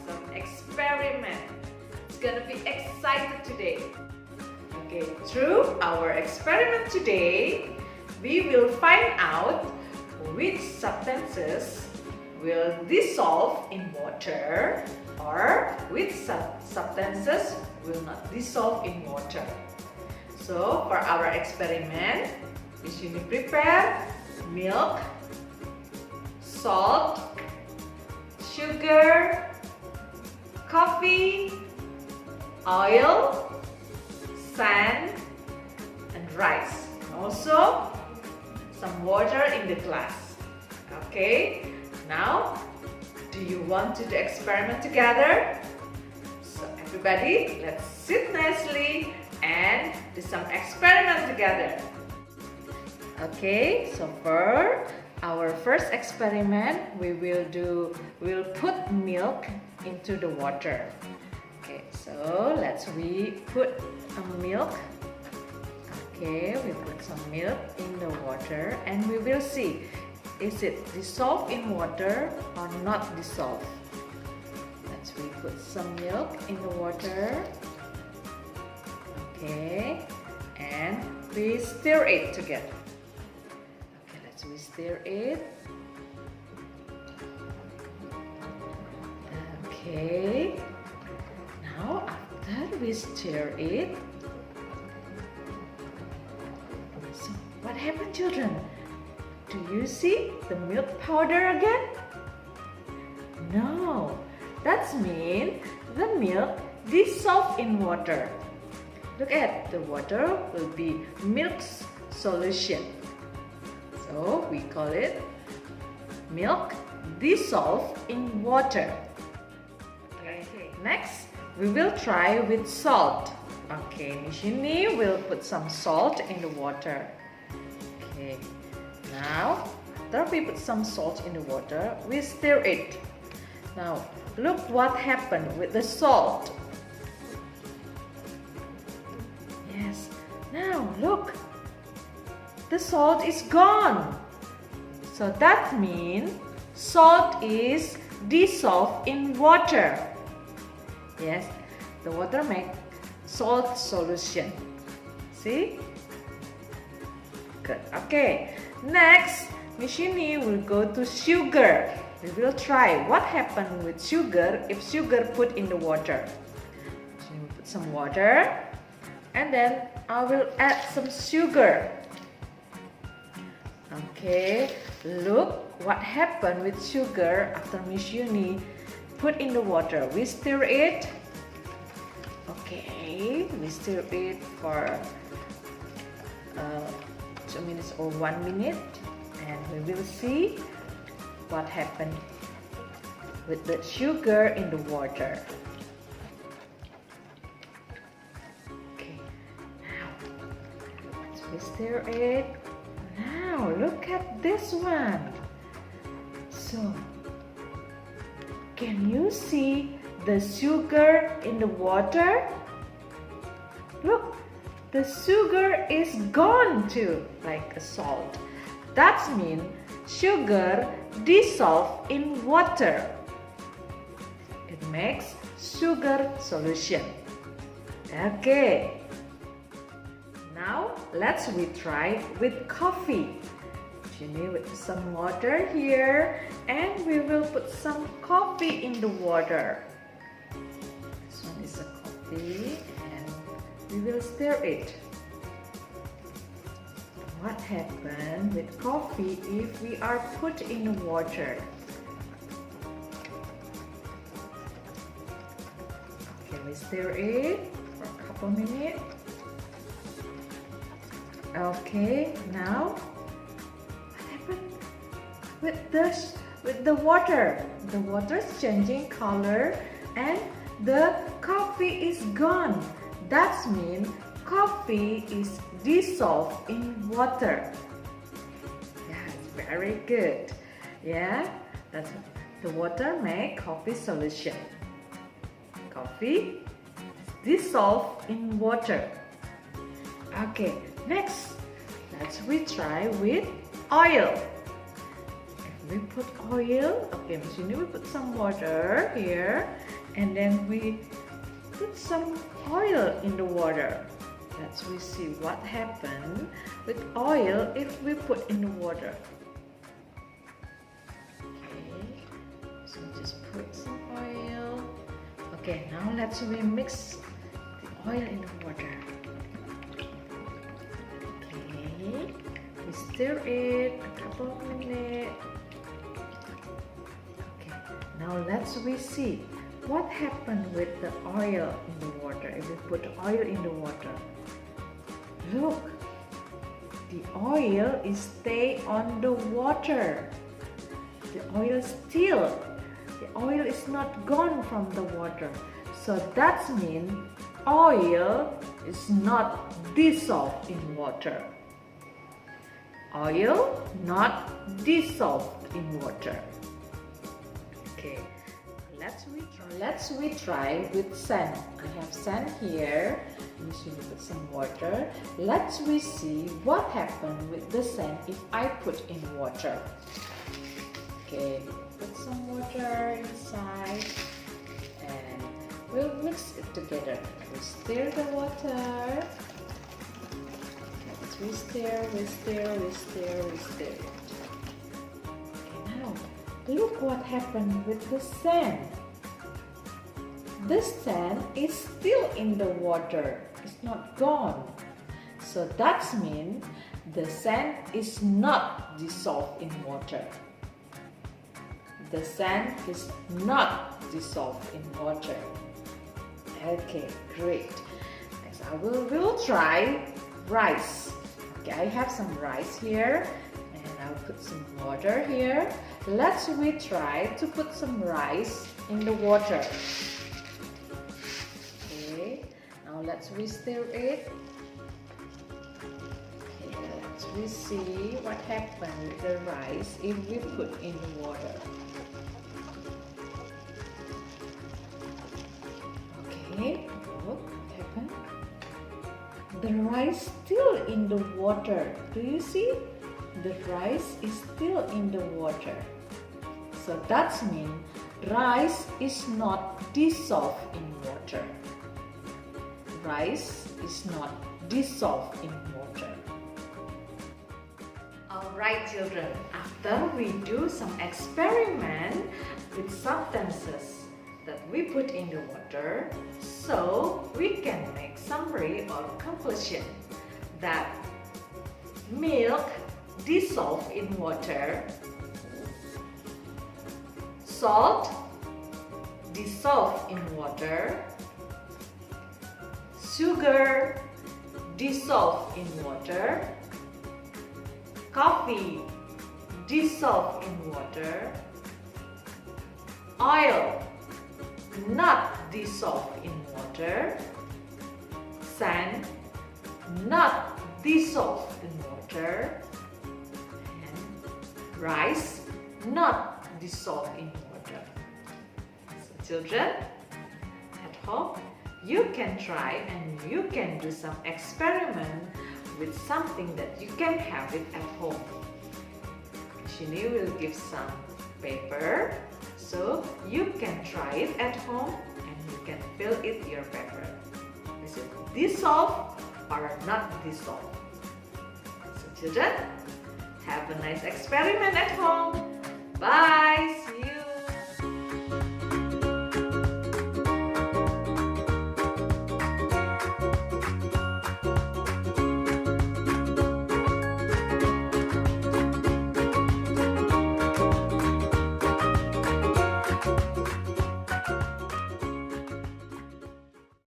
some experiment. It's gonna be excited today. Okay, through our experiment today, we will find out which substances will dissolve in water or which substances will not dissolve in water. So for our experiment, we should prepare milk, salt, sugar, coffee, oil, sand, and rice. And also some water in the glass. Okay, now do you want to do experiment together? So everybody, let's sit nicely and do some experiment together. Okay, so for our first experiment, we'll put milk into the water. Okay, so we put milk. Okay, we put some milk in the water and we will see, is it dissolved in water or not dissolved? We put some milk in the water. Okay, and we stir it together. Okay, we stir it. Okay, now after we stir it, so what happened, children? Do you see the milk powder again? No, that means the milk dissolved in water. Look at the water will be milk solution. So we call it milk dissolved in water. Okay. Next, we will try with salt. Okay, Miss Yuni will put some salt in the water. Okay, now after we put some salt in the water, we stir it. Now look what happened with the salt. Yes, now look, the salt is gone. So that means salt is dissolved in water. Yes, the water makes salt solution. See? Good. Okay. Next, Miss Yuni will go to sugar. We will try what happened with sugar if sugar put in the water. So we put some water and then I will add some sugar. Okay, look what happened with sugar after Miss Yuni put in the water. We stir it. Okay, we stir it for 2 minutes or 1 minute and we will see what happened with the sugar in the water. Okay, now let's stir it. Now look at this one. So, can you see the sugar in the water? Look, the sugar is gone too, like a salt. That means sugar dissolved in water. It makes sugar solution. Okay. Now let's try with coffee. Yuni with some water here and we will put some coffee in the water. This one is a coffee and we will stir it. What happens with coffee if we are put in water? Okay, we stir it for a couple minutes. Okay, now what happened with the water? The water is changing color and the coffee is gone. That means coffee is dissolved in water. Yeah, it's very good. Yeah, that's the water make coffee solution. Coffee is dissolved in water. Okay, next, let's try with oil. we put oil. Okay, Miss we put some water here, and then we put some oil in the water. Let's we see what happens with oil if we put in the water. Okay, so just put some oil. Okay, now let's we mix the oil in the water. Okay, we stir it a couple of minutes. Okay, now let's we see what happened with the oil in the water if we put oil in the water. Look, the oil is stay on the water. The oil is not gone from the water. So that means oil is not dissolved in water. Oil not dissolved in water. Okay, let's we try with sand. I have sand here. We should put some water. Let's we see what happened with the sand if I put in water. Okay, put some water inside and we'll mix it together. We stir the water. We stir. Okay, now look what happened with the sand. The sand is still in the water. It's not gone. So that means the sand is not dissolved in water. The sand is not dissolved in water. Okay, great. Next, we'll try rice. Okay, I have some rice here and I'll put some water here. Let's we try to put some rice in the water. Okay, now let's we stir it. Okay, let's we see what happened with the rice if we put in the water. Okay, look what happened. The rice still in the water. Do you see? The rice is still in the water. So that means rice is not dissolved in water. Rice is not dissolved in water. Alright children, after we do some experiment with substances that we put in the water, so we can make summary or conclusion that milk dissolved in water, salt dissolved in water, sugar dissolved in water, coffee dissolved in water, oil not dissolved in water, sand not dissolved in water, and rice not dissolved in water. So children, at home, you can try and you can do some experiment with something that you can have it at home. Shini will give some paper, so you can try it at home and you can fill it your paper. Is it dissolved or not dissolved? So children, have a nice experiment at home. Bye!